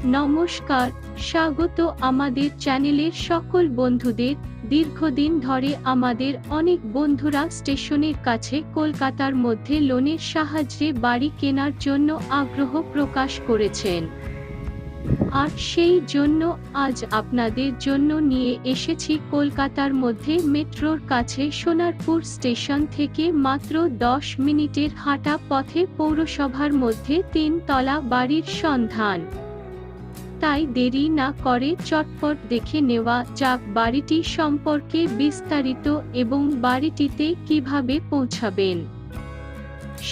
নমস্কার, স্বাগত আমাদের চ্যানেলের সকল বন্ধুদের। দীর্ঘদিন ধরে আমাদের অনেক বন্ধুরা স্টেশনের কাছে কলকাতার মধ্যে লোনের সাহায্যে বাড়ি কেনার জন্য আগ্রহ প্রকাশ করেছেন। আর সেই জন্য আজ আপনাদের জন্য নিয়ে এসেছি কলকাতার মধ্যে মেট্রোর কাছে সোনারপুর স্টেশন থেকে মাত্র 10 মিনিটের হাঁটা পথে পৌরসভার মধ্যে 3 তলা বাড়ির সন্ধান। তাই দেরি না করে চটপট দেখে নেওয়া যাক বাড়িটি সম্পর্কে বিস্তারিত এবং বাড়িটিতে কিভাবে পৌঁছাবেন।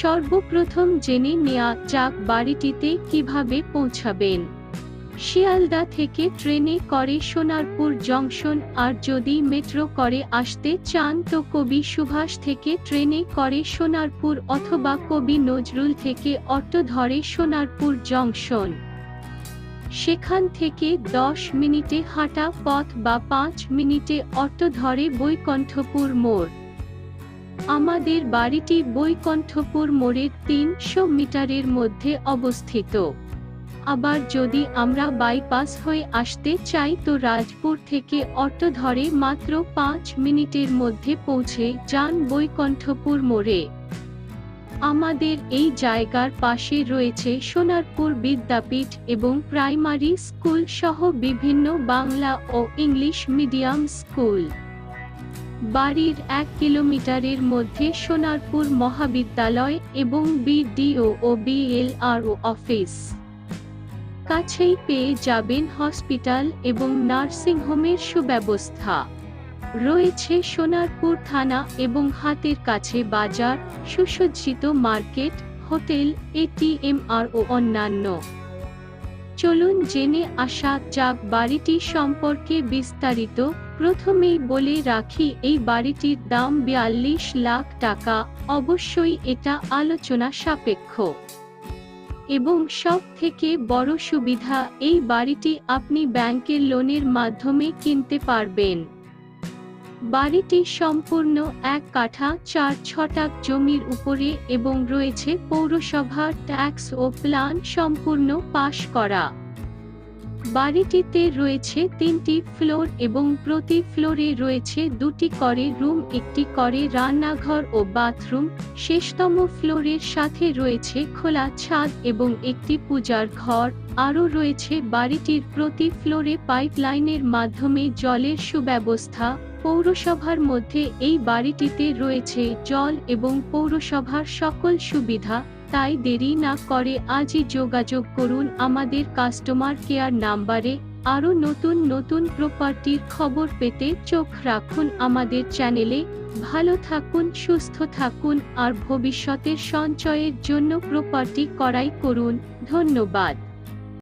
সর্বপ্রথম জেনে নেওয়া যাক বাড়িটিতে কিভাবে পৌঁছাবেন। শিয়ালদা থেকে ট্রেনে করে সোনারপুর জংশন, আর যদি মেট্রো করে আসতে চান তো কবি সুভাষ থেকে ট্রেনে করে সোনারপুর অথবা কবি নজরুল থেকে অটো ধরে সোনারপুর জংশন। সেখান থেকে 10 মিনিটে হাঁটা পথ বা 5 মিনিটে অটো ধরে বৈকুণ্ঠপুর মোড়। আমাদের বাড়িটি বৈকুণ্ঠপুর মোড়ের 300 মিটারের মধ্যে অবস্থিত। আবার যদি আমরা বাইপাস হয়ে আসতে চাই তো রাজপুর থেকে অটো ধরে মাত্র 5 মিনিটের মধ্যে পৌঁছে যান বৈকুণ্ঠপুর মোড়ে। আমাদের এই জায়গার পাশে রয়েছে সোনারপুর বিদ্যাপীঠ এবং প্রাইমারি স্কুল সহ বিভিন্ন বাংলা ও ইংলিশ মিডিয়াম স্কুল। বাড়ির 1 কিলোমিটারের মধ্যে সোনারপুর মহাবিদ্যালয় এবং বিডিও ও বিএলআরও অফিস। কাছেই পেয়ে যাবেন হসপিটাল এবং নার্সিংহোমের সুব্যবস্থা। রয়েছে সোনারপুর থানা এবং হাতের কাছে বাজার, সুসজ্জিত মার্কেট, হোটেল, এটিএম ও অন্যান্য। চলুন জেনে আসা যাক বাড়িটি সম্পর্কে বিস্তারিত। প্রথমেই বলে রাখি এই বাড়িটির দাম 42 লাখ টাকা। অবশ্যই এটা আলোচনা সাপেক্ষ। এবং সব থেকে বড় সুবিধা, এই বাড়িটি আপনি ব্যাংকের লোনের মাধ্যমে কিনতে পারবেন। বাড়িটি সম্পূর্ণ 1 কাঠা 4 ছটাক জমির উপরে এবং রয়েছে পৌরসভার ট্যাক্স ও প্ল্যান সম্পূর্ণ পাস করা। বাড়িটিতে রয়েছে 3টি ফ্লোর এবং প্রতি ফ্লোরে রয়েছে 2টি করে রুম, 1টি করে রান্নাঘর ও বাথরুম। শেষতম ফ্লোরের সাথে রয়েছে খোলা ছাদ এবং একটি পূজার ঘর। আরও রয়েছে বাড়িটির প্রতি ফ্লোরে পাইপলাইনের মাধ্যমে জলের সুব্যবস্থা। পৌরসভার মধ্যে এই বাড়িটিতে রয়েছে জল এবং পৌরসভার সকল সুবিধা। তাই দেরি না করে আজই যোগাযোগ করুন আমাদের কাস্টমার কেয়ার নাম্বারে। আরও নতুন নতুন প্রপার্টির খবর পেতে চোখ রাখুন আমাদের চ্যানেলে। ভালো থাকুন, সুস্থ থাকুন আর ভবিষ্যতের সঞ্চয়ের জন্য প্রপার্টি ক্রয় করুন। ধন্যবাদ।